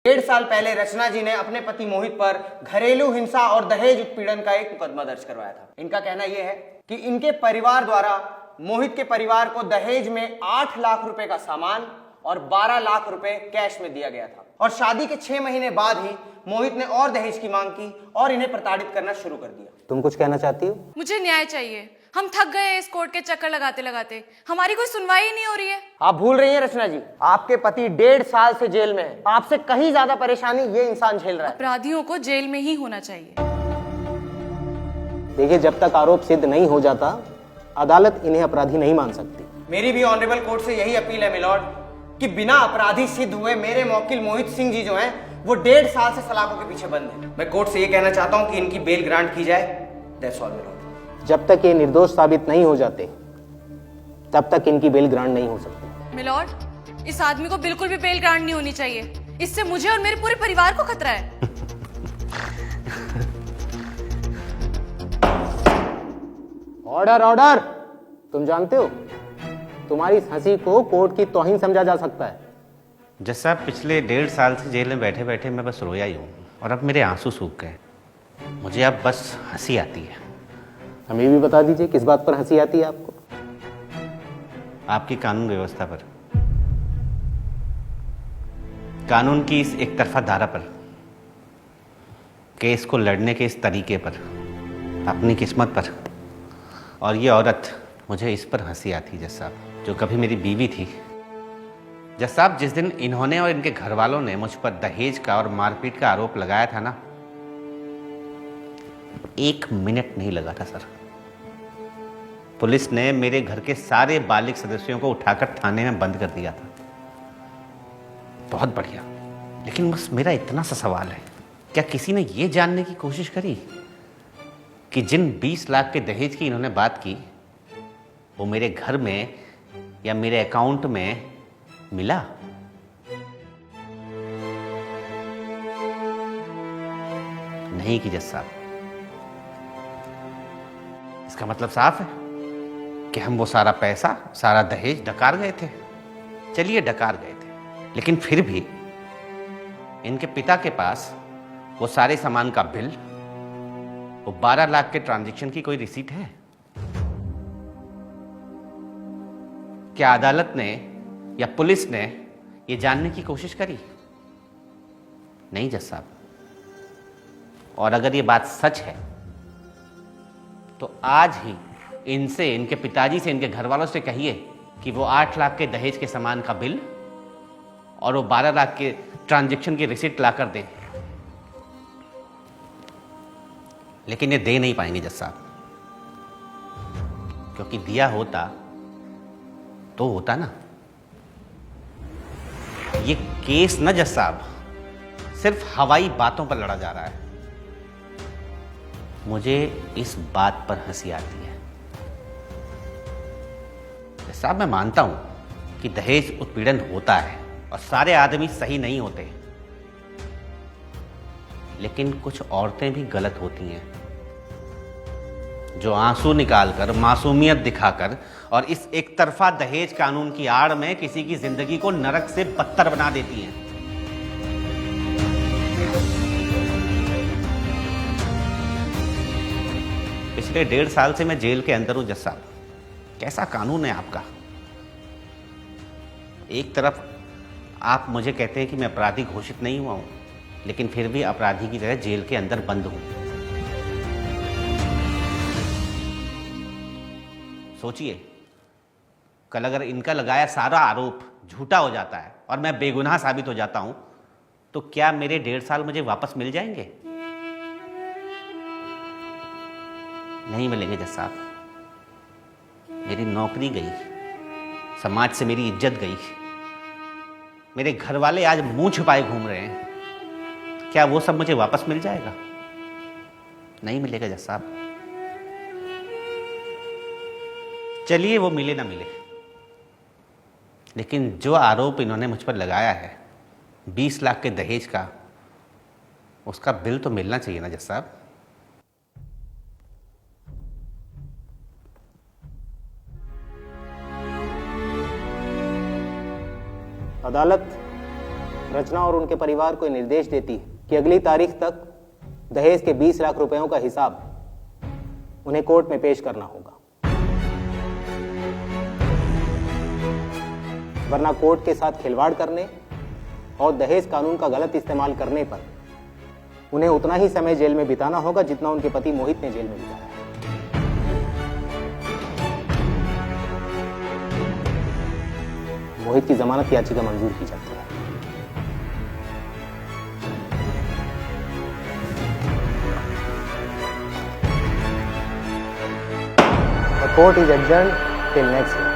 1.5 साल पहले रचना जी ने अपने पति मोहित पर घरेलू हिंसा और दहेज उत्पीड़न का एक मुकदमा दर्ज करवाया था। इनका कहना यह है कि इनके परिवार द्वारा मोहित के परिवार को दहेज में 8 लाख रुपए का सामान और 12 लाख रुपए कैश में दिया गया था और शादी के 6 महीने बाद ही मोहित ने और दहेज की मांग की और इन्हें प्रताड़ित करना शुरू कर दिया। तुम कुछ कहना चाहती हो? मुझे न्याय चाहिए। हम थक गए हैं इस कोर्ट के चक्कर लगाते लगाते। हमारी कोई सुनवाई ही नहीं हो रही है। आप भूल रही हैं रचना जी, आपके पति 1.5 साल से जेल में है। आपसे कहीं ज्यादा परेशानी ये इंसान झेल रहा है। अपराधियों को जेल में ही होना चाहिए। देखिए, जब तक आरोप सिद्ध नहीं हो जाता अदालत इन्हें अपराधी नहीं मान सकती। मेरी भी ऑनरेबल कोर्ट से यही अपील है मिलॉर्ड कि बिना अपराधी सिद्ध हुए मेरे मौकिल मोहित सिंह जी जो हैं वो 1.5 साल से सलाखों के पीछे बंद हैं। मैं कोर्ट से ये कहना चाहता हूं कि इनकी बेल ग्रांट की जाए। That's all milord. जब तक ये निर्दोष साबित नहीं हो जाते तब तक इनकी बेल ग्रांट नहीं हो सकती। मिलॉर्ड, इस आदमी को बिल्कुल भी बेल ग्रांट नहीं होनी चाहिए। इससे मुझे और मेरे पूरे परिवार को खतरा है। Order order. तुम जानते हो तुम्हारी इस हंसी को कोर्ट की तौहीन समझा जा सकता है। जज साहब, पिछले 1.5 साल से जेल में बैठे बैठे मैं बस रोया ही हूँ और अब मेरे आंसू सूख गए। मुझे अब बस हंसी आती है। हमें भी बता दीजिए किस बात पर हंसी आती है आपको? आपकी कानून व्यवस्था पर, कानून की इस एक तरफा धारा पर, केस को लड़ने के इस तरीके पर, अपनी किस्मत पर। और ये औरत, मुझे इस पर हंसी आती जज साहब, जो कभी मेरी बीवी थी। जज साहब, जिस दिन इन्होंने और इनके घर वालों ने मुझ पर दहेज का और मारपीट का आरोप लगाया था ना, 1 मिनट नहीं लगा था सर। पुलिस ने मेरे घर के सारे बालिग सदस्यों को उठाकर थाने में बंद कर दिया था। बहुत बढ़िया। लेकिन बस मेरा इतना सा सवाल है, क्या किसी ने यह जानने की कोशिश करी कि जिन 20 लाख के दहेज की इन्होंने बात की वो मेरे घर में या मेरे अकाउंट में मिला? नहीं की जज साहब। इसका मतलब साफ है कि हम वो सारा पैसा, सारा दहेज डकार गए थे। चलिए, डकार गए थे, लेकिन फिर भी इनके पिता के पास वो सारे सामान का बिल, वो 12 लाख के ट्रांजैक्शन की कोई रिसीट है? क्या अदालत ने या पुलिस ने ये जानने की कोशिश करी? नहीं जज साहब। और अगर ये बात सच है तो आज ही इनसे, इनके पिताजी से, इनके घर वालों से कहिए कि वो 8 लाख के दहेज के सामान का बिल और वो 12 लाख के ट्रांजैक्शन की रिसीट ला कर दें। लेकिन ये दे नहीं पाएंगे जज साहब, क्योंकि दिया होता तो होता ना। ये केस न जज साहब सिर्फ हवाई बातों पर लड़ा जा रहा है। मुझे इस बात पर हंसी आती है। जज साहब, मैं मानता हूं कि दहेज उत्पीड़न होता है और सारे आदमी सही नहीं होते, लेकिन कुछ औरतें भी गलत होती हैं जो आंसू निकालकर, मासूमियत दिखाकर और इस एक तरफा दहेज कानून की आड़ में किसी की जिंदगी को नरक से बदतर बना देती हैं। पिछले 1.5 साल से मैं जेल के अंदर हूं जज साहब। कैसा कानून है आपका? एक तरफ आप मुझे कहते हैं कि मैं अपराधी घोषित नहीं हुआ हूं, लेकिन फिर भी अपराधी की तरह जेल के अंदर बंद हूं। सोचिए, कल अगर इनका लगाया सारा आरोप झूठा हो जाता है और मैं बेगुनाह साबित हो जाता हूं, तो क्या मेरे 1.5 साल मुझे वापस मिल जाएंगे? नहीं मिलेंगे जज साहब। मेरी नौकरी गई, समाज से मेरी इज्जत गई, मेरे घर वाले आज मुंह छुपाए घूम रहे हैं। क्या वो सब मुझे वापस मिल जाएगा? नहीं मिलेगा जज साहब। चलिए, वो मिले ना मिले, लेकिन जो आरोप इन्होंने मुझ पर लगाया है 20 लाख के दहेज का, उसका बिल तो मिलना चाहिए ना जज साहब। अदालत रचना और उनके परिवार को निर्देश देती है कि अगली तारीख तक दहेज के 20 लाख रुपयों का हिसाब उन्हें कोर्ट में पेश करना होगा, वरना कोर्ट के साथ खिलवाड़ करने और दहेज कानून का गलत इस्तेमाल करने पर उन्हें उतना ही समय जेल में बिताना होगा जितना उनके पति मोहित ने जेल में बिताया। मोहित की जमानत याचिका मंजूर की जाती है। The court is adjourned till next year.